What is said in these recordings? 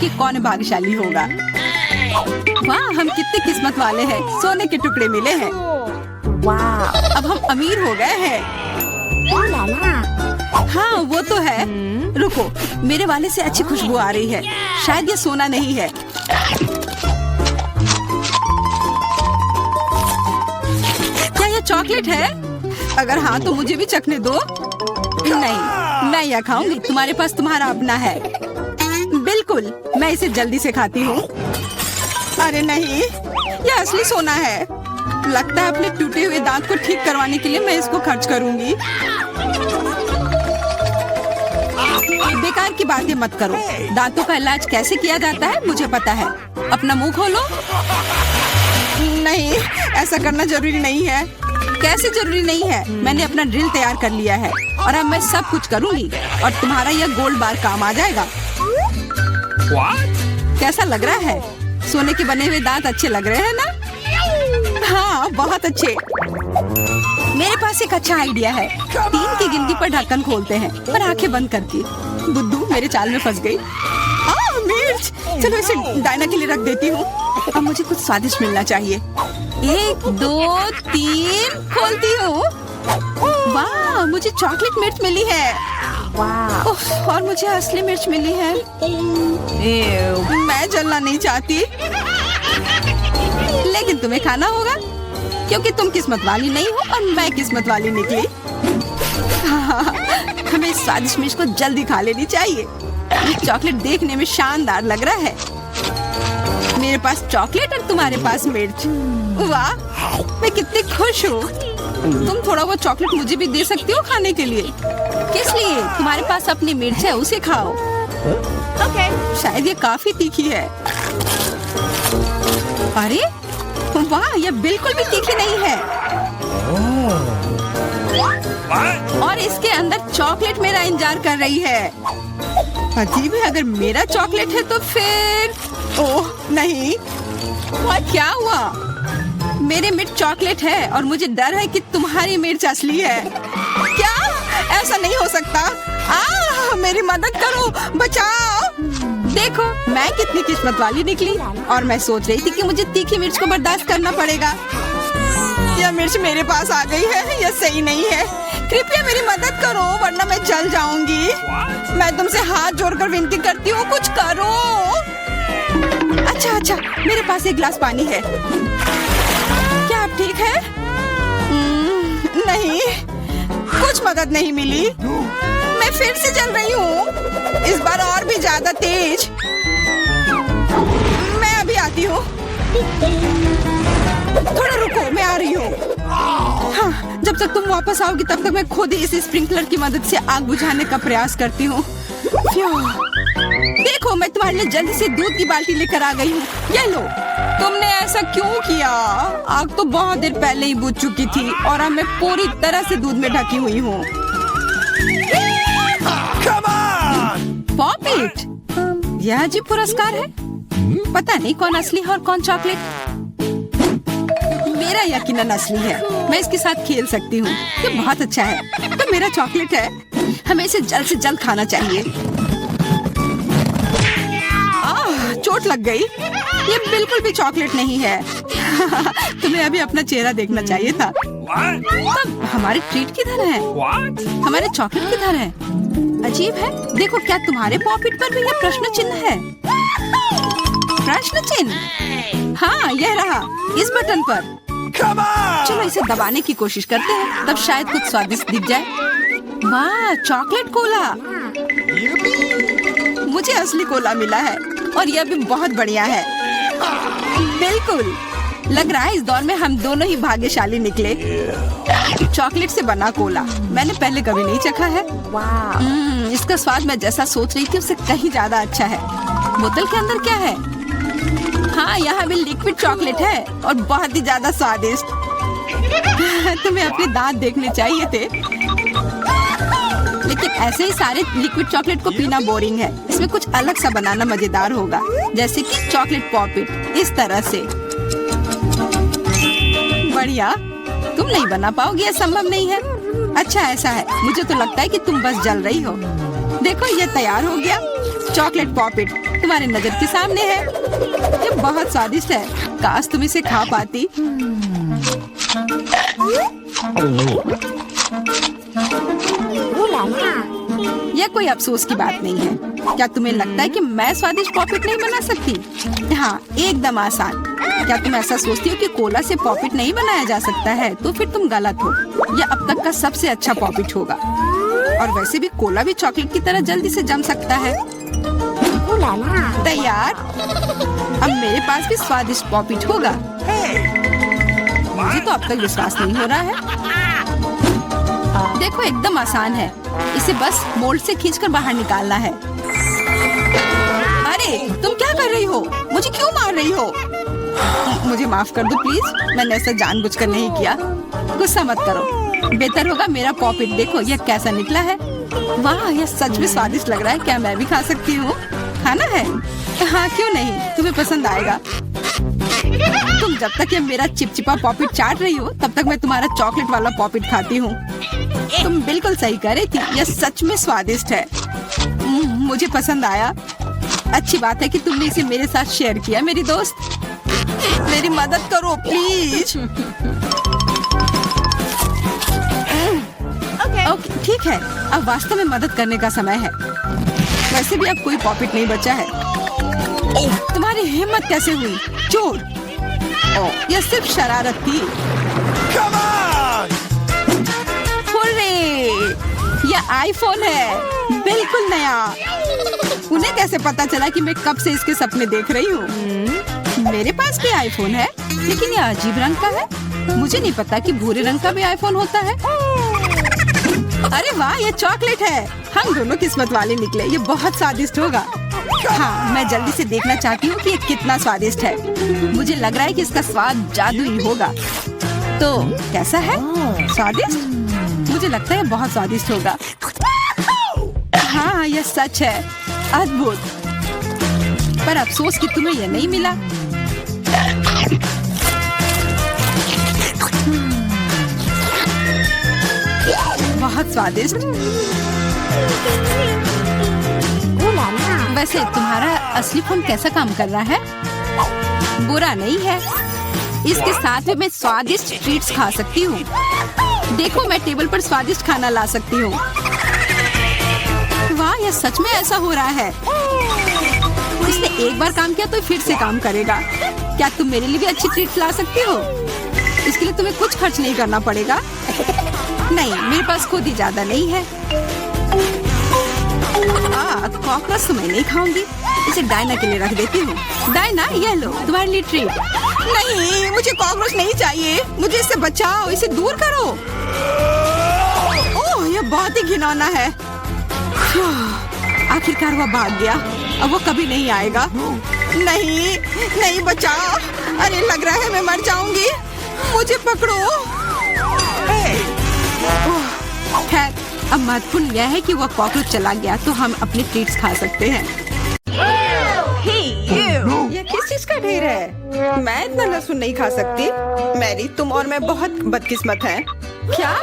कि कौन भाग्यशाली होगा। वाह, हम कितने किस्मत वाले हैं, सोने के टुकड़े मिले हैं। वाह, अब हम अमीर हो गए हैं। हाँ वो तो है। रुको, मेरे वाले से अच्छी खुशबू आ रही है। शायद ये सोना नहीं है। क्या ये चॉकलेट है? अगर हाँ तो मुझे भी चखने दो। नहीं, मैं यह खाऊंगी। तुम्हारे पास तुम्हारा अपना है। बिल्कुल, मैं इसे जल्दी से खाती हूँ। अरे नहीं, यह असली सोना है। लगता है अपने टूटे हुए दांत को ठीक करवाने के लिए मैं इसको खर्च करूंगी। बेकार की बातें मत करो। दांतों का इलाज कैसे किया जाता है मुझे पता है। अपना मुंह खोलो। नहीं, ऐसा करना जरूरी नहीं है। कैसे जरूरी नहीं है? मैंने अपना ड्रिल तैयार कर लिया है और अब मैं सब कुछ करूंगी और तुम्हारा यह गोल्ड बार काम आ जाएगा। कैसा लग रहा है? सोने के बने हुए दांत अच्छे लग रहे हैं ना? हाँ, बहुत अच्छे। मेरे पास एक अच्छा आइडिया है। 3 की गिनती पर ढक्कन खोलते हैं और आंखें बंद करके। बुद्धू मेरे चाल में फंस गई। मिर्च, चलो इसे डायना के लिए रख देती हूँ। अब मुझे कुछ स्वादिष्ट मिलना चाहिए। 1 2 3 खोलती हूँ। वाह, मुझे चॉकलेट मिर्च मिली है। वाह, और मुझे असली मिर्च मिली है। मैं जलना नहीं चाहती, लेकिन तुम्हें खाना होगा क्योंकि तुम किस्मत वाली नहीं हो और मैं किस्मत वाली निकली। हमें इस स्वादिष्ट मिर्च को जल्दी खा लेनी चाहिए। ये चॉकलेट देखने में शानदार लग रहा है। मेरे पास चॉकलेट और तुम्हारे पास मिर्च। वाह, मैं कितनी खुश हूँ। तुम थोड़ा वो चॉकलेट मुझे भी दे सकती हो खाने के लिए। किस लिए? तुम्हारे पास अपनी मिर्च है, उसे खाओ। ओके, शायद ये काफी तीखी है। अरे वाह, यह बिल्कुल भी तीखी नहीं है। और इसके अंदर चॉकलेट मेरा इंतजार कर रही है। अजीब है, अगर मेरा चॉकलेट है तो फिर ओह नहीं। क्या हुआ? मेरे मिर्च चॉकलेट है और मुझे डर है कि तुम्हारी मिर्च असली है। क्या? ऐसा नहीं हो सकता। मेरी मदद करो, बचाओ। देखो, मैं कितनी किस्मत वाली निकली और मैं सोच रही थी कि मुझे तीखी मिर्च को बर्दाश्त करना पड़ेगा। यह मिर्च मेरे पास आ गई है। यह सही नहीं है। कृपया मेरी मदद करो वरना मैं जल जाऊंगी। मैं तुमसे हाथ जोड़कर विनती करती हूँ, कुछ करो। अच्छा, मेरे पास एक गिलास पानी है। क्या आप ठीक है? नहीं, कुछ मदद नहीं मिली। मैं फिर से जल रही हूँ, इस बार और भी ज्यादा तेज। मैं अभी आती हूँ। थोड़ा रुको, मैं आ रही हूँ। हाँ, जब तक तुम वापस आओगी तब तक मैं खुद ही इस स्प्रिंकलर की मदद से आग बुझाने का प्रयास करती हूँ। देखो, मैं तुम्हारे लिए जल्दी से दूध की बाल्टी लेकर आ गई हूँ। ये लो। तुमने ऐसा क्यों किया? आग तो बहुत देर पहले ही बुझ चुकी थी और अब मैं पूरी तरह से दूध में ढकी हुई हूँ। पॉपिट, यह अजीब पुरस्कार है। पता नहीं कौन असली है और कौन चॉकलेट। मेरा यकीनन असली है। मैं इसके साथ खेल सकती हूँ। ये बहुत अच्छा है। तो मेरा चॉकलेट है। हमें इसे जल्द से जल्द खाना चाहिए। चोट लग गई। ये बिल्कुल भी चॉकलेट नहीं है। तुम्हें अभी अपना चेहरा देखना चाहिए था। तब हमारे ट्रीट किधर है? हमारे चॉकलेट किधर है? अजीब है। देखो, क्या तुम्हारे पॉकेट पर भी यह प्रश्न चिन्ह है? प्रश्न चिन्ह? हाँ, यह रहा, इस बटन पर। चलो इसे दबाने की कोशिश करते हैं, तब शायद कुछ स्वादिष्ट दिख जाए। वाह, चॉकलेट कोला। मुझे असली कोला मिला है और यह भी बहुत बढ़िया है। बिल्कुल, लग रहा है इस दौर में हम दोनों ही भाग्यशाली निकले। चॉकलेट से बना कोला मैंने पहले कभी नहीं चखा है। इसका स्वाद मैं जैसा सोच रही थी उससे कहीं ज्यादा अच्छा है। बोतल के अंदर क्या है? हाँ, यहाँ भी लिक्विड चॉकलेट है और बहुत ही ज्यादा स्वादिष्ट। तुम्हें अपने दांत देखने चाहिए थे। लेकिन ऐसे ही सारे लिक्विड चॉकलेट को पीना बोरिंग है। इसमें कुछ अलग सा बनाना मजेदार होगा, जैसे कि चॉकलेट पॉपिट, इस तरह से। बढ़िया। तुम नहीं बना पाओगी, यह संभव नहीं है। अच्छा, ऐसा है। मुझे तो लगता है कि तुम बस जल रही हो। देखो, ये तैयार हो गया। चॉकलेट पॉपिट तुम्हारे नजर के सामने है। ये बहुत स्वादिष्ट है, काश तुम इसे खा पाती। यह कोई अफसोस की बात नहीं है। क्या तुम्हें लगता है कि मैं स्वादिष्ट पॉपिट नहीं बना सकती? हाँ, एकदम आसान। क्या तुम ऐसा सोचती हो कि कोला से पॉपिट नहीं बनाया जा सकता है? तो फिर तुम गलत हो। यह अब तक का सबसे अच्छा पॉपिट होगा। और वैसे भी कोला भी चॉकलेट की तरह जल्दी से जम सकता है। तैयार? अब मेरे पास भी स्वादिष्ट पॉपिट होगा। मुझे तो अब तक विश्वास नहीं हो रहा है। देखो, एकदम आसान है। इसे बस मोल्ड से खींचकर बाहर निकालना है। अरे, तुम क्या कर रही हो? मुझे क्यों मार रही हो? मुझे माफ कर दो प्लीज, मैंने ऐसा जानबूझकर नहीं किया। गुस्सा मत करो। बेहतर होगा मेरा पॉपिट देखो यह कैसा निकला है। वाह, यह सच में स्वादिष्ट लग रहा है। क्या मैं भी खा सकती हूँ? खाना है? हाँ, क्यों नहीं, तुम्हें पसंद आएगा। तुम जब तक ये मेरा चिपचिपा पॉपिट चाट रही हो तब तक मैं तुम्हारा चॉकलेट वाला पॉपिट खाती हूँ। तुम बिल्कुल सही कह रही थी, यह सच में स्वादिष्ट है। मुझे पसंद आया। अच्छी बात है कि तुमने इसे मेरे साथ शेयर किया। मेरी दोस्त, मेरी मदद करो प्लीज। ओके, ठीक है, अब वास्तव में मदद करने का समय है। वैसे भी अब कोई पॉपिट नहीं बचा है। तुम्हारी हिम्मत कैसे हुई? चोर! यह सिर्फ शरारत थी। हुर्रे! यह आईफोन है, बिल्कुल नया। उन्हें कैसे पता चला कि मैं कब से इसके सपने देख रही हूँ? मेरे पास भी आईफोन है, लेकिन यह अजीब रंग का है। मुझे नहीं पता कि भूरे रंग का भी आईफोन होता है। अरे वाह, ये चॉकलेट है। हम दोनों किस्मत वाले निकले। ये बहुत स्वादिष्ट होगा। हाँ, मैं जल्दी से देखना चाहती हूँ कि ये कितना स्वादिष्ट है। मुझे लग रहा है कि इसका स्वाद जादुई होगा। तो कैसा है? स्वादिष्ट? मुझे लगता है बहुत स्वादिष्ट होगा। हाँ, यह सच है। अद्भुत। पर अफसोस कि तुम्हें यह नहीं मिला। बहुत स्वादिष्ट। वैसे तुम्हारा असली फोन कैसा काम कर रहा है? बुरा नहीं है। इसके साथ में मैं स्वादिष्ट ट्रीट्स खा सकती हूँ। देखो, मैं टेबल पर स्वादिष्ट खाना ला सकती हूँ। वाह, यह सच में ऐसा हो रहा है। इसने एक बार काम किया तो फिर से काम करेगा। क्या तुम मेरे लिए भी अच्छी ट्रीट्स ला सकती हो? इसके लिए तुम्हें कुछ खर्च नहीं करना पड़ेगा। नहीं, मेरे पास खुद ही ज्यादा नहीं है। कॉकरोच तो मैं नहीं खाऊंगी। इसे डायना के लिए रख देती हूँ। डायना, ये लो तुम्हारे लिए ट्रीट। नहीं, मुझे कॉकरोच नहीं चाहिए। मुझे इससे बचाओ, इसे दूर करो। ओह, यह बहुत ही घिनौना है। आखिरकार वह भाग गया। अब वो कभी नहीं आएगा। नहीं, नहीं, बचाओ। अरे, लग रहा है मैं मर जाऊंगी। मुझे पकड़ो। खैर, अब महत्वपूर्ण यह है कि वह कॉकरोच चला गया तो हम अपने ट्रीट्स खा सकते हैं। यह किस चीज का ढेर है? मैं इतना लहसुन नहीं खा सकती। मैरी, तुम और मैं बहुत बदकिस्मत हैं। क्या?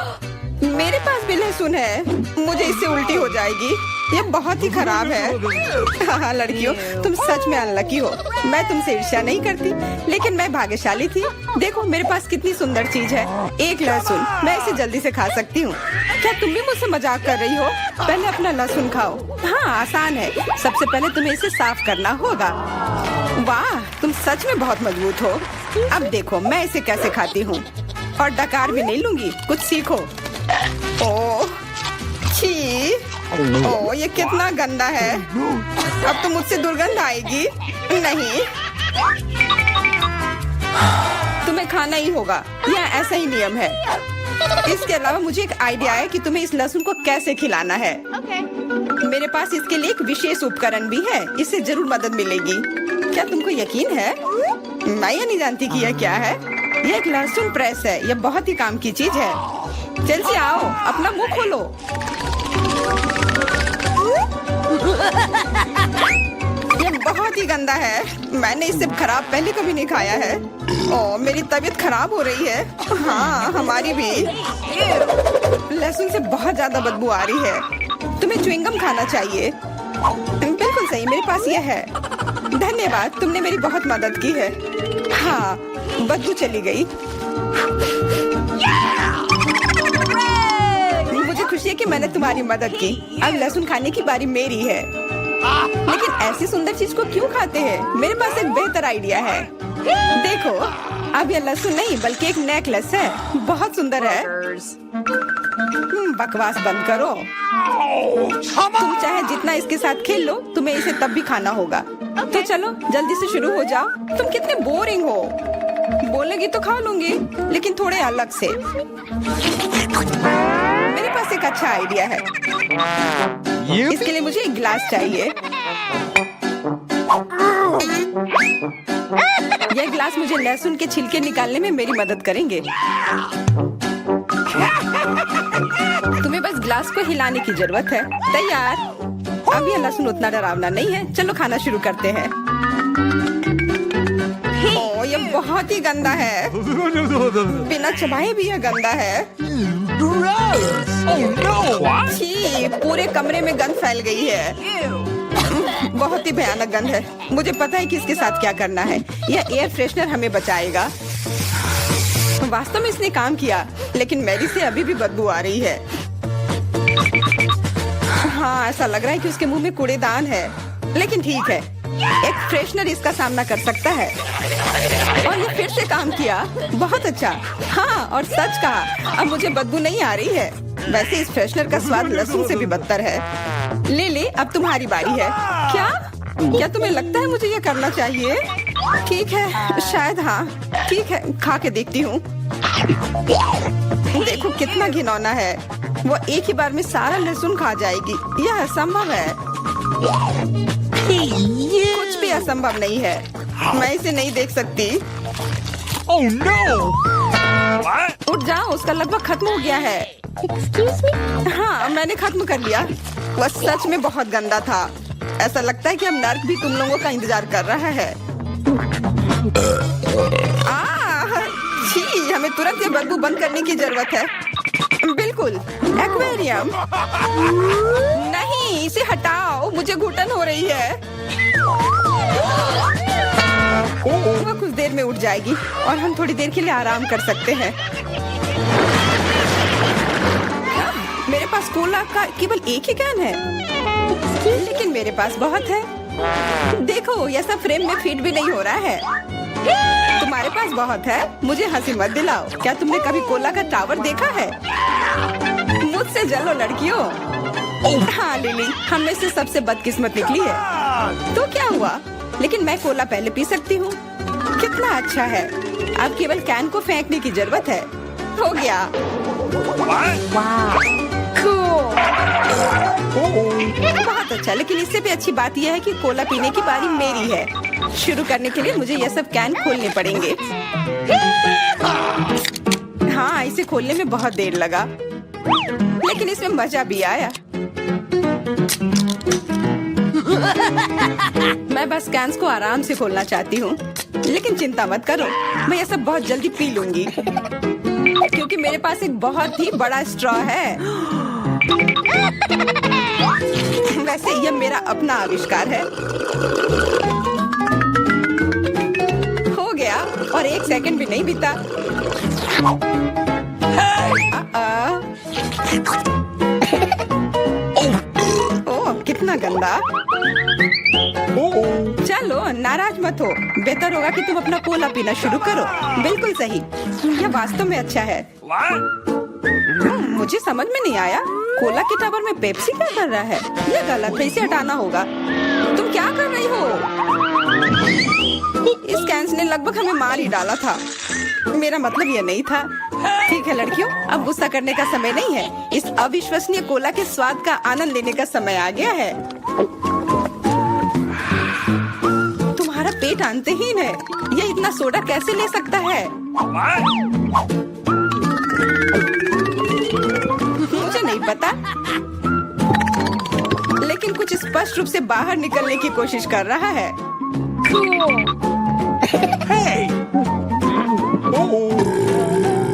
मेरे पास भी लहसुन है। मुझे इससे उल्टी हो जाएगी। ये बहुत ही खराब है। हाँ लड़कियों, तुम सच में अनलकी हो। मैं तुमसे ईर्ष्या नहीं करती, लेकिन मैं भाग्यशाली थी। देखो, मेरे पास कितनी सुंदर चीज है। एक लहसुन, मैं इसे जल्दी से खा सकती हूँ। क्या तुम भी मुझसे मजाक कर रही हो? पहले अपना लहसुन खाओ। हाँ, आसान है। सबसे पहले तुम्हें इसे साफ करना होगा। वाह, तुम सच में बहुत मजबूत हो। अब देखो मैं इसे कैसे खाती हूँ। और डकार भी नहीं लूंगी। कुछ सीखो। ओह, छी। ओह, ये कितना गंदा है। अब तो मुझसे दुर्गंध आएगी। नहीं, तुम्हें खाना ही होगा। यह ऐसा ही नियम है। इसके अलावा मुझे एक आइडिया है कि तुम्हें इस लहसुन को कैसे खिलाना है। मेरे पास इसके लिए एक विशेष उपकरण भी है। इससे जरूर मदद मिलेगी। क्या तुमको यकीन है? मैं ये नहीं जानती कि यह क्या है। यह एक लहसुन प्रेस है। यह बहुत ही काम की चीज है। चेल्सी, आओ, अपना मुंह खोलो। ये बहुत ही गंदा है। मैंने इससे खराब पहले कभी नहीं खाया है। ओह, मेरी तबीयत खराब हो रही है। हाँ, हमारी भी। लहसुन से बहुत ज्यादा बदबू आ रही है। तुम्हें च्युइंगम खाना चाहिए। बिल्कुल सही, मेरे पास यह है। धन्यवाद, तुमने मेरी बहुत मदद की है। हाँ, बदबू चली गई। मुझे खुशी है कि मैंने तुम्हारी मदद की। अब लहसुन खाने की बारी मेरी है। लेकिन ऐसी सुंदर चीज को क्यों खाते हैं? मेरे पास एक बेहतर आइडिया है। देखो, अब यह लहसुन नहीं बल्कि एक नेकलेस है। बहुत सुंदर है। बकवास बंद करो। तुम चाहे जितना इसके साथ खेल लो, तुम्हें इसे तब भी खाना होगा। तो चलो जल्दी से शुरू हो जाओ। तुम कितने बोरिंग हो। बोलेगी तो खा लूंगी, लेकिन थोड़े अलग से। मेरे पास एक अच्छा आइडिया है। इसके लिए मुझे एक गिलास चाहिए। यह गिलास मुझे लहसुन के छिलके निकालने में मेरी मदद करेंगे। तुम्हें बस गिलास को हिलाने की जरूरत है। तैयार। अब यह लहसुन उतना डरावना नहीं है। चलो खाना शुरू करते हैं। ओह, यह बहुत ही गंदा है। बिना चबाए भी यह गंदा है। छी, पूरे कमरे में गंध फैल गई है। बहुत ही भयानक गंध है। मुझे पता है कि इसके साथ क्या करना है। यह एयर फ्रेशनर हमें बचाएगा। वास्तव में इसने काम किया, लेकिन मैरी से अभी भी बदबू आ रही है। हाँ, ऐसा लग रहा है कि उसके मुंह में कूड़ेदान है, लेकिन ठीक है, एक फ्रेशनर इसका सामना कर सकता है। और ये फिर से काम किया। बहुत अच्छा। हाँ, और सच कहा, अब मुझे बदबू नहीं आ रही है। वैसे इस फ्रेशनर का स्वाद लहसुन से भी बदतर है। ले, अब तुम्हारी बारी है। क्या तुम्हें लगता है मुझे ये करना चाहिए? ठीक है, शायद हाँ। ठीक है, खा के देखती हूँ। देखो कितना घिनौना है। वो एक ही बार में सारा लहसुन खा जाएगी। यह असंभव है। कुछ भी असंभव नहीं है। मैं इसे नहीं देख सकती। Oh no! उठ जाओ, उसका लगभग खत्म हो गया है। हाँ, मैंने खत्म कर लिया। वह सच में बहुत गंदा था। ऐसा लगता है कि अब नर्क भी तुम लोगों का इंतजार कर रहा है। छी, हमें तुरंत ये बदबू बंद करने की जरूरत है। बिल्कुल, एक्वेरियम। नहीं, इसे हटाओ, मुझे घुटन हो रही है। वह कुछ देर में उठ जाएगी और हम थोड़ी देर के लिए आराम कर सकते हैं। मेरे पास कोला का केवल एक ही कैन है, लेकिन मेरे पास बहुत है। देखो, यह सब फ्रेम में फिट भी नहीं हो रहा है। तुम्हारे पास बहुत है, मुझे हंसी मत दिलाओ। क्या तुमने कभी कोला का टावर देखा है? मुझसे जलो लड़कियों। हाँ लिली, हम में से सबसे बदकिस्मत निकली है। तो क्या हुआ? लेकिन मैं कोला पहले पी सकती हूँ। कितना अच्छा है। अब केवल कैन को फेंकने की जरूरत है। हो गया। बहुत अच्छा, लेकिन इससे भी अच्छी बात यह है कि कोला पीने की बारी मेरी है। शुरू करने के लिए मुझे यह सब कैन खोलने पड़ेंगे। हाँ, इसे खोलने में बहुत देर लगा, लेकिन इसमें मजा भी आया। मैं बस कैंस को आराम से खोलना चाहती हूँ, लेकिन चिंता मत करो, मैं ये सब बहुत जल्दी पी लूंगी, क्योंकि मेरे पास एक बहुत ही बड़ा स्ट्रॉ है। वैसे यह मेरा अपना आविष्कार है। हो गया, और 1 सेकंड भी नहीं बीता। ओह, कितना गंदा। चलो नाराज मत हो, बेहतर होगा कि तुम अपना कोला पीना शुरू करो। बिल्कुल सही, यह वास्तव में अच्छा है। मुझे समझ में नहीं आया, कोला के टावर में पेप्सी क्या कर रहा है? यह गलत है, इसे हटाना होगा। तुम क्या कर रही हो? इस कैंस ने लगभग हमें मार ही डाला था। मेरा मतलब यह नहीं था। ठीक है लड़कियों, अब गुस्सा करने का समय नहीं है। इस अविश्वसनीय कोला के स्वाद का आनंद लेने का समय आ गया है। तुम्हारा पेट अंतहीन है, यह इतना सोडा कैसे ले सकता है? मुझे नहीं पता, लेकिन कुछ स्पष्ट रूप से बाहर निकलने की कोशिश कर रहा है।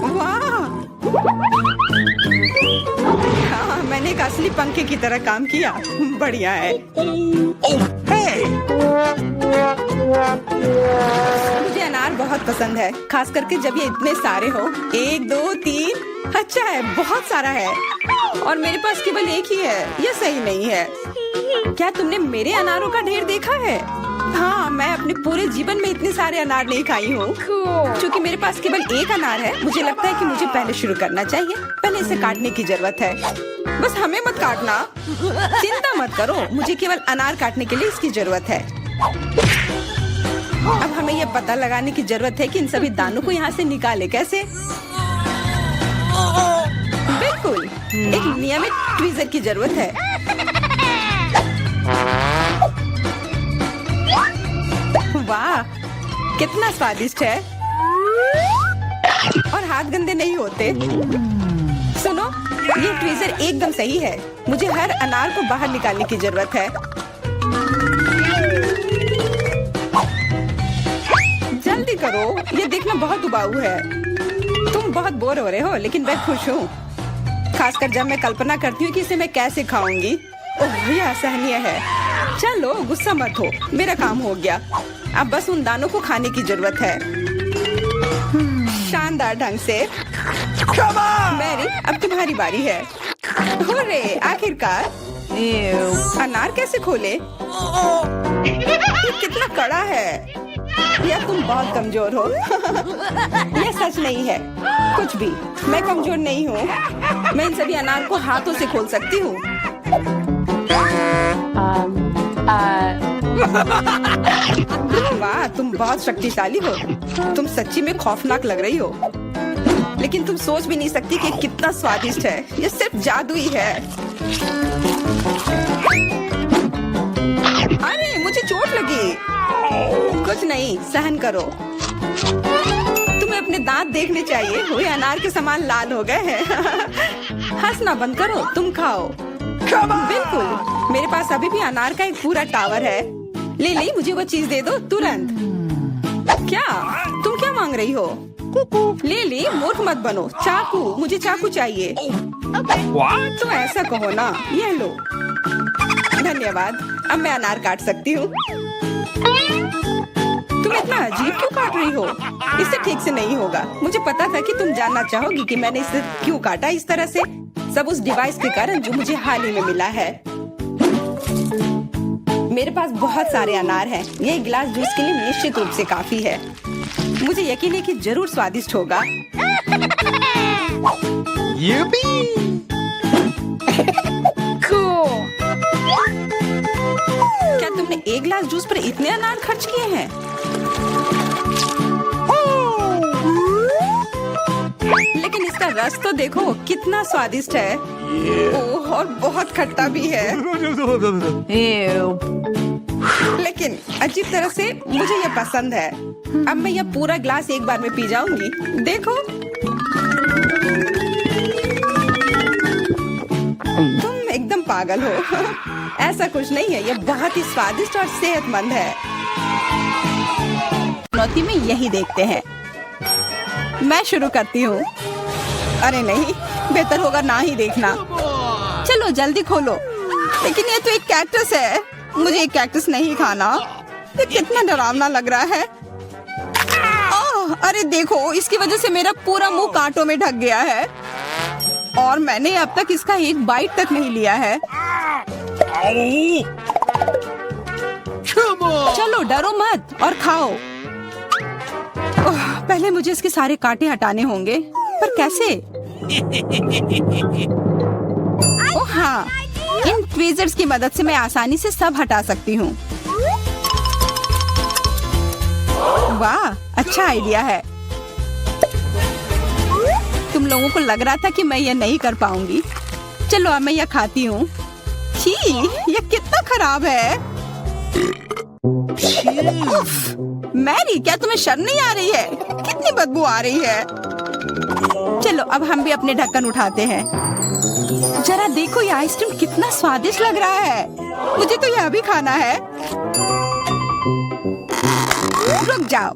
वाह! हाँ, मैंने एक असली पंखे की तरह काम किया। बढ़िया है। Oh, hey! मुझे अनार बहुत पसंद है, खास करके जब ये इतने सारे हो। 1 2 3। अच्छा है, बहुत सारा है और मेरे पास केवल एक ही है। यह सही नहीं है। क्या तुमने मेरे अनारों का ढेर देखा है? हाँ, मैं अपने पूरे जीवन में इतने सारे अनार नहीं खाई हूँ। क्योंकि मेरे पास केवल एक अनार है, मुझे लगता है कि मुझे पहले शुरू करना चाहिए। पहले इसे काटने की जरूरत है। बस हमें मत काटना। चिंता मत करो, मुझे केवल अनार काटने के लिए इसकी जरूरत है। अब हमें यह पता लगाने की जरूरत है कि इन सभी दानों को यहाँ से निकाले कैसे। बिल्कुल, एक नियमित ट्वीजर की जरूरत है। वाह, कितना स्वादिष्ट है और हाथ गंदे नहीं होते। सुनो, ये ट्वीजर एकदम सही है। मुझे हर अनार को बाहर निकालने की जरूरत है। जल्दी करो, ये देखना बहुत उबाऊ है। तुम बहुत बोर हो रहे हो, लेकिन मैं खुश हूँ, खासकर जब मैं कल्पना करती हूँ कि इसे मैं कैसे खाऊंगी। ओह, यह असहनीय है। चलो गुस्सा मत हो, मेरा काम हो गया। अब बस उन दानों को खाने की जरूरत है। शानदार ढंग से। मैरी, अब तुम्हारी बारी है। हुर्रे, आखिरकार। अनार कैसे खोले? ये कितना कड़ा है। या तुम बहुत कमजोर हो। यह सच नहीं है। कुछ भी, मैं कमजोर नहीं हूँ। मैं इन सभी अनार को हाथों से खोल सकती हूँ। वाह, तुम बहुत शक्तिशाली हो। तुम सच्ची में खौफनाक लग रही हो, लेकिन तुम सोच भी नहीं सकती कि कितना स्वादिष्ट है। ये सिर्फ जादू ही है। अरे, मुझे चोट लगी। कुछ नहीं, सहन करो। तुम्हें अपने दांत देखने चाहिए, वे अनार के समान लाल हो गए हैं। हंसना बंद करो, तुम खाओ। बिल्कुल, मेरे पास अभी भी अनार का एक पूरा टावर है। लिली, मुझे वो चीज दे दो तुरंत। क्या तुम क्या मांग रही हो? लिली, मूर्ख मत बनो। चाकू, मुझे चाकू चाहिए। What? तो ऐसा कहो ना। यह लो। धन्यवाद, अब मैं अनार काट सकती हूँ। तुम इतना अजीब क्यों काट रही हो? इससे ठीक से नहीं होगा। मुझे पता था कि तुम जानना चाहोगी कि मैंने इसे क्यों काटा इस तरह से। सब उस डिवाइस के कारण जो मुझे हाल ही में मिला है। मेरे पास बहुत सारे अनार हैं। ये एक गिलास जूस के लिए निश्चित रूप से काफी है। मुझे यकीन है कि जरूर स्वादिष्ट होगा। Yippee! Cool. क्या तुमने एक गिलास जूस पर इतने अनार खर्च किए हैं? लेकिन इसका रस तो देखो, कितना स्वादिष्ट है। ओह, और बहुत खट्टा भी है। लेकिन अजीब तरह से मुझे यह पसंद है। अब मैं यह पूरा ग्लास एक बार में पी जाऊंगी। देखो, तुम एकदम पागल हो। ऐसा कुछ नहीं है, यह बहुत ही स्वादिष्ट और सेहतमंद है। चुनौती में यही देखते हैं। मैं शुरू करती हूँ। अरे नहीं, बेहतर होगा ना ही देखना। चलो जल्दी खोलो। लेकिन ये तो एक कैक्टस है। मुझे एक कैक्टस नहीं खाना। ये कितना डरावना लग रहा है। ओह, अरे देखो, इसकी वजह से मेरा पूरा मुंह कांटों में ढक गया है और मैंने अब तक इसका एक बाइट तक नहीं लिया है। चलो डरो मत और खाओ। ओह, पहले मुझे इसके सारे कांटे हटाने होंगे, पर कैसे? ओह हाँ, इन ट्वीजर्स की मदद से मैं आसानी से सब हटा सकती हूँ। वाह, अच्छा आइडिया है। तुम लोगों को लग रहा था कि मैं यह नहीं कर पाऊंगी। चलो अब मैं यह खाती हूँ। छी, यह कितना खराब है। उफ, मैरी, क्या तुम्हें शर्म नहीं आ रही है? कितनी बदबू आ रही है। चलो अब हम भी अपने ढक्कन उठाते हैं। जरा देखो, ये आइसक्रीम कितना स्वादिष्ट लग रहा है। मुझे तो यह भी खाना है। रुक जाओ,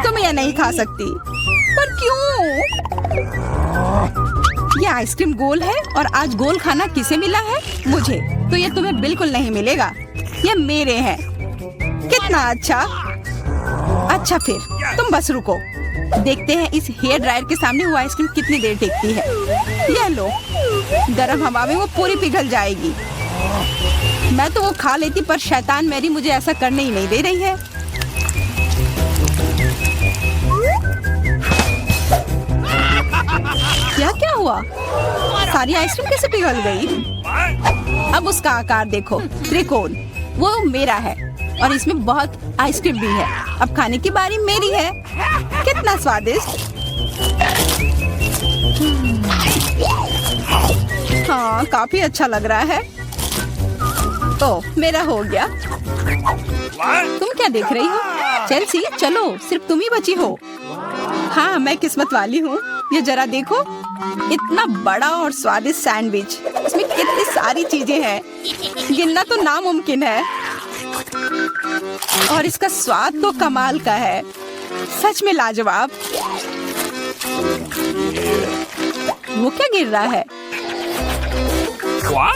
तुम यह नहीं खा सकती। पर क्यों? ये आइसक्रीम गोल है और आज गोल खाना किसे मिला है? मुझे। तो ये तुम्हें बिल्कुल नहीं मिलेगा, ये मेरे हैं। कितना अच्छा। अच्छा फिर तुम बस रुको, देखते हैं इस हेयर ड्रायर के सामने वो आइसक्रीम कितनी देर टिकती है। ये लो, गर्म हवा में वो पूरी पिघल जाएगी। मैं तो वो खा लेती, पर शैतान मैरी मुझे ऐसा करने ही नहीं दे रही है। क्या हुआ? सारी आइसक्रीम कैसे पिघल गई? अब उसका आकार देखो, त्रिकोण। वो मेरा है और इसमें बहुत आइसक्रीम भी है। अब खाने की बारी मेरी है। कितना स्वादिष्ट। हाँ, काफी अच्छा लग रहा है। तो मेरा हो गया। तुम क्या देख रही हो? चेल्सी, चलो, सिर्फ तुम ही बची हो। हाँ, मैं किस्मत वाली हूँ। ये जरा देखो, इतना बड़ा और स्वादिष्ट सैंडविच। इसमें कितनी सारी चीजें हैं, गिनना तो नामुमकिन है। और इसका स्वाद तो कमाल का है, सच में लाजवाब। वो क्या गिर रहा है?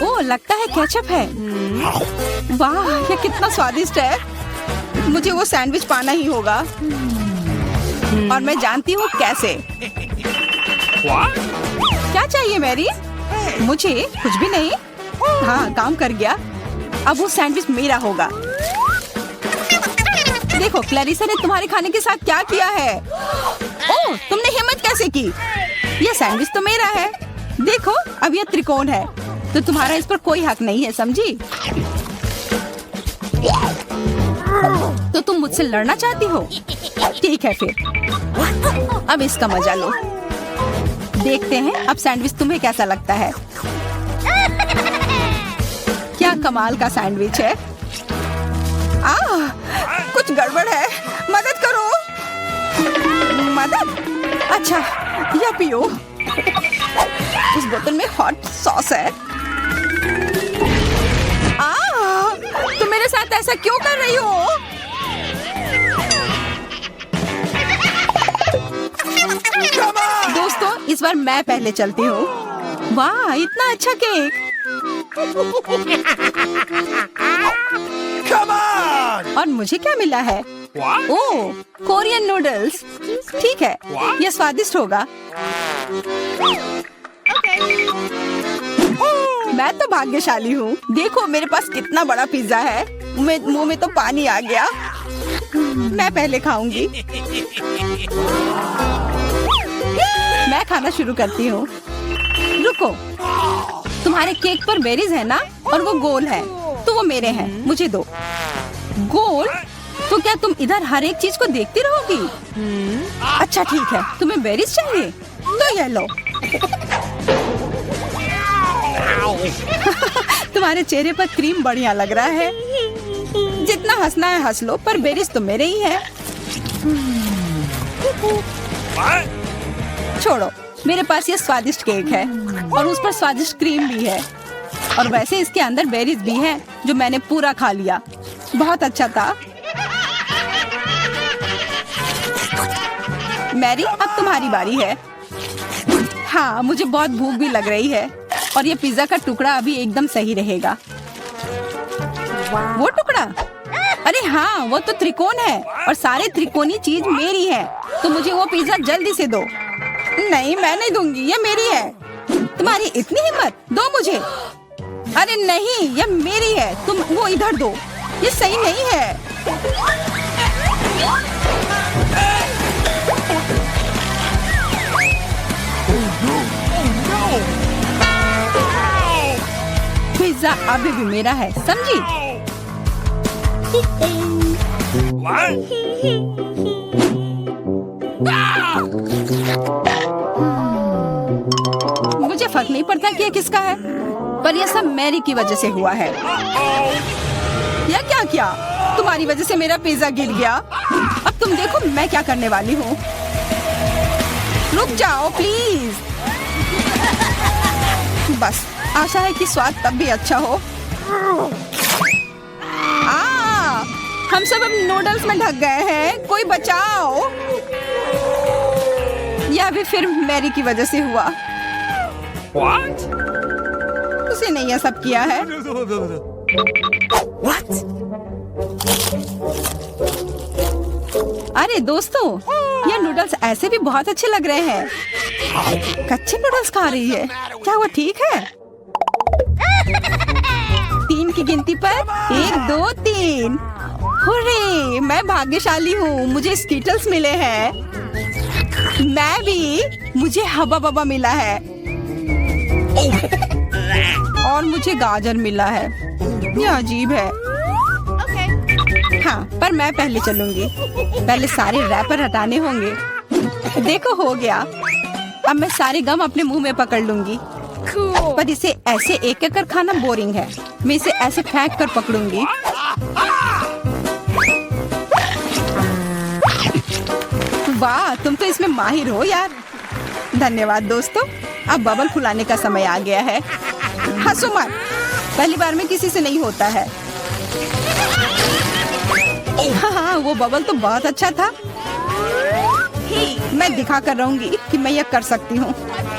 ओह, लगता है केचप है। वाह, ये कितना स्वादिष्ट है। मुझे वो सैंडविच पाना ही होगा और मैं जानती हूँ कैसे। क्या चाहिए मैरी? मुझे कुछ भी नहीं। हाँ, काम कर गया। अब वो सैंडविच मेरा होगा। देखो, क्लैरिसा ने तुम्हारे खाने के साथ क्या किया है। ओह, तुमने हिम्मत कैसे की? ये सैंडविच तो मेरा है। देखो, अब ये त्रिकोण है, तो तुम्हारा इस पर कोई हक नहीं है, समझी? तो तुम मुझसे लड़ना चाहती हो? ठीक है फिर, अब इसका मजा लो। देखते हैं अब सैंडविच तुम्हें कैसा लगता है। क्या कमाल का सैंडविच है। कुछ गड़बड़ है, मदद करो। मदद? अच्छा, या पियो। इस बोतल में हॉट सॉस है। तुम मेरे साथ ऐसा क्यों कर रही हो? दोस्तों, इस बार मैं पहले चलती हूँ। वाह, इतना अच्छा केक। और मुझे क्या मिला है? ओह, कोरियन नूडल्स। ठीक है, यह स्वादिष्ट होगा। मैं तो भाग्यशाली हूँ। देखो, मेरे पास कितना बड़ा पिज्जा है। मुंह में तो पानी आ गया। मैं पहले खाऊंगी। मैं खाना शुरू करती हूँ। रुको, तुम्हारे केक पर बेरीज है ना, और वो गोल है, तो वो मेरे हैं। मुझे दो। गोल? तो क्या तुम इधर हर एक चीज को देखती रहोगी? अच्छा ठीक है, तुम्हें बेरीज चाहिए तो ये लो। तुम्हारे चेहरे पर क्रीम बढ़िया लग रहा है। जितना हंसना है हंस लो, पर बेरीज तो मेरे ही है। छोड़ो, मेरे पास ये स्वादिष्ट केक है और उस पर स्वादिष्ट क्रीम भी है। और वैसे इसके अंदर बेरीज भी है, जो मैंने पूरा खा लिया। बहुत अच्छा था। मैरी, अब तुम्हारी बारी है। हाँ, मुझे बहुत भूख भी लग रही है और ये पिज्जा का टुकड़ा अभी एकदम सही रहेगा। वो टुकड़ा? अरे हाँ, वो तो त्रिकोण है और सारे त्रिकोणी चीज मेरी है, तो मुझे वो पिज्जा जल्दी से दो। नहीं, मैं नहीं दूंगी, ये मेरी है। तुम्हारी इतनी हिम्मत? दो मुझे। अरे नहीं, ये मेरी है, तुम वो इधर दो। ये सही नहीं है। पिज्जा अभी भी मेरा है, समझी? मुझे फर्क नहीं पड़ता कि ये किसका है, पर यह सब मैरी की वजह से हुआ है। यह क्या किया? तुम्हारी वजह से मेरा पिज्जा गिर गया। अब तुम देखो मैं क्या करने वाली हूँ। रुक जाओ प्लीज। बस, आशा है कि स्वाद तब भी अच्छा हो। हम सब अब नूडल्स में ढक गए हैं, कोई बचाओ। यह भी फिर मैरी की वजह से हुआ। What? उसी ने यह सब किया है। What? अरे दोस्तों, ये नूडल्स ऐसे भी बहुत अच्छे लग रहे हैं। कच्चे नूडल्स खा रही है, क्या वो ठीक है? 3 की गिनती पर 1 2 3। हुर्रे, मैं भाग्यशाली हूँ, मुझे स्कीटल्स मिले हैं। मैं भी, मुझे हवा बबा मिला है और मुझे गाजर मिला है। ये अजीब है। हाँ, पर मैं पहले चलूंगी। पहले सारे रैपर हटाने होंगे। देखो, हो गया। अब मैं सारे गम अपने मुंह में पकड़ लूंगी। पर इसे ऐसे एक एक कर खाना बोरिंग है। मैं इसे ऐसे फेंक कर पकड़ूंगी। वाह, तुम तो इसमें माहिर हो यार। धन्यवाद दोस्तों। अब बबल फुलाने का समय आ गया है। हंसो मत, पहली बार में किसी से नहीं होता है। हाँ, वो बबल तो बहुत अच्छा था। मैं दिखा कर रहूंगी कि मैं यह कर सकती हूँ।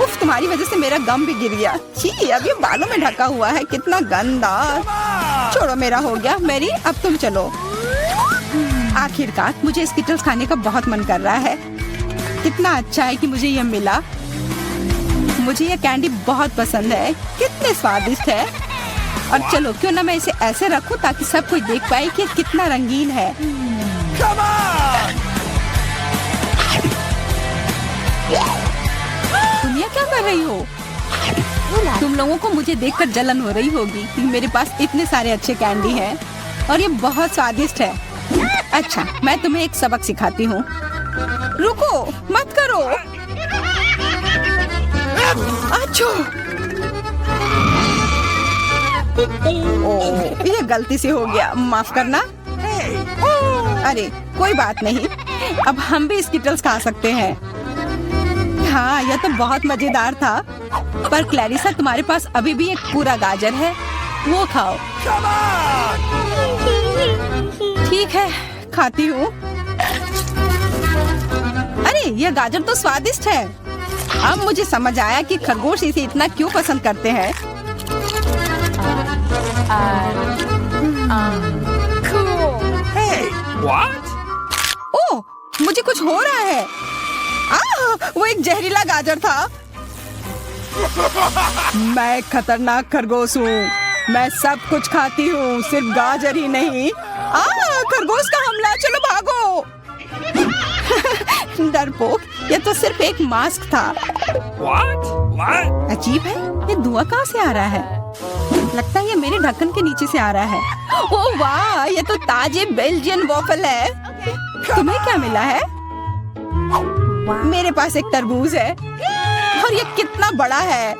उफ, तुम्हारी वजह से मेरा गम भी गिर गया। छी, अब ये बालों में ढका हुआ है, कितना गंदा। छोड़ो, मेरा हो गया। मैरी, अब तुम चलो। आखिरकार मुझे स्किटल्स खाने का बहुत मन कर रहा है। कितना अच्छा है कि मुझे यह मिला। मुझे यह कैंडी बहुत पसंद है। कितने स्वादिष्ट है। और चलो, क्यों ना मैं इसे ऐसे रखूं ताकि सब कोई देख पाए कि कितना रंगीन है। तुम ये क्या कर रही हो? तुम लोगों को मुझे देखकर जलन हो रही होगी कि मेरे पास इतने सारे अच्छे कैंडी हैं और ये बहुत स्वादिष्ट है। अच्छा, मैं तुम्हें एक सबक सिखाती हूँ। रुको, मत करो। अच्छा, ओह, ये गलती से हो गया, माफ करना। अरे कोई बात नहीं, अब हम भी स्किटल्स खा सकते हैं। हाँ, यह तो बहुत मजेदार था। पर क्लैरिसा, तुम्हारे पास अभी भी एक पूरा गाजर है, वो खाओ। ठीक है, खाती हूँ। अरे, यह गाजर तो स्वादिष्ट है। अब मुझे समझ आया कि खरगोश इसे इतना क्यों पसंद करते हैं। Hey, what? ओह, मुझे कुछ हो रहा है। वो एक जहरीला गाजर था। मैं एक खतरनाक खरगोश हूँ। मैं सब कुछ खाती हूँ, सिर्फ गाजर ही नहीं। खरगोश का हमला, चलो भागो। डरपोक, ये तो सिर्फ एक मास्क था। What? What? अजीब है, ये धुआं कहाँ से आ रहा है? लगता है ये मेरे ढक्कन के नीचे से आ रहा है। ओह वाह, ये तो ताजे बेल्जियन वॉफल है। तुम्हें क्या मिला है? मेरे पास एक तरबूज है और ये कितना बड़ा है।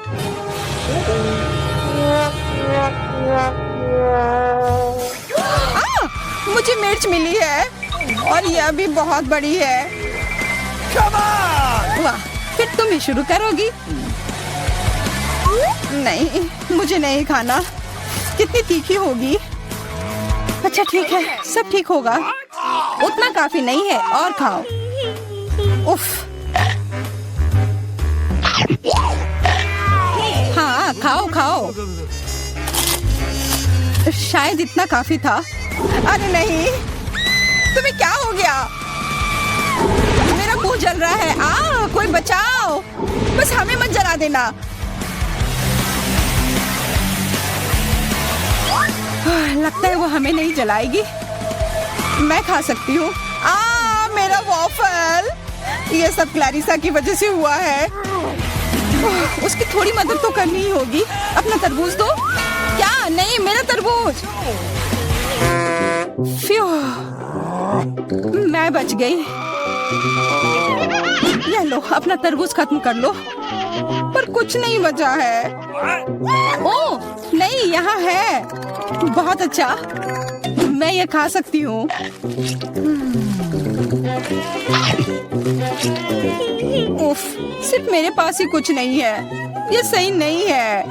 मुझे मिर्च मिली है और यह भी बहुत बड़ी है। वाह, फिर तुम ही शुरू करोगी? नहीं, मुझे नहीं खाना। कितनी तीखी होगी। अच्छा ठीक है, सब ठीक होगा। उतना काफी नहीं है, और खाओ। उफ। हाँ, खाओ खाओ। शायद इतना काफी था। अरे नहीं, तुम्हें क्या हो गया? मेरा मुंह जल रहा है। कोई बचाओ, बस हमें मत जला देना। लगता है वो हमें नहीं जलाएगी। मैं खा सकती हूँ। मेरा वॉफल। ये सब क्लैरिसा की वजह से हुआ है। उसकी थोड़ी मदद तो करनी ही होगी। अपना तरबूज दो। क्या? नहीं, मेरा तरबूज। फ्यू, मैं बच गई। ये लो, अपना तरबूज खत्म कर लो। पर कुछ नहीं बचा है। ओह नहीं, यहाँ है। बहुत अच्छा, मैं ये खा सकती हूँ। उफ, सिर्फ मेरे पास ही कुछ नहीं है। ये सही नहीं है।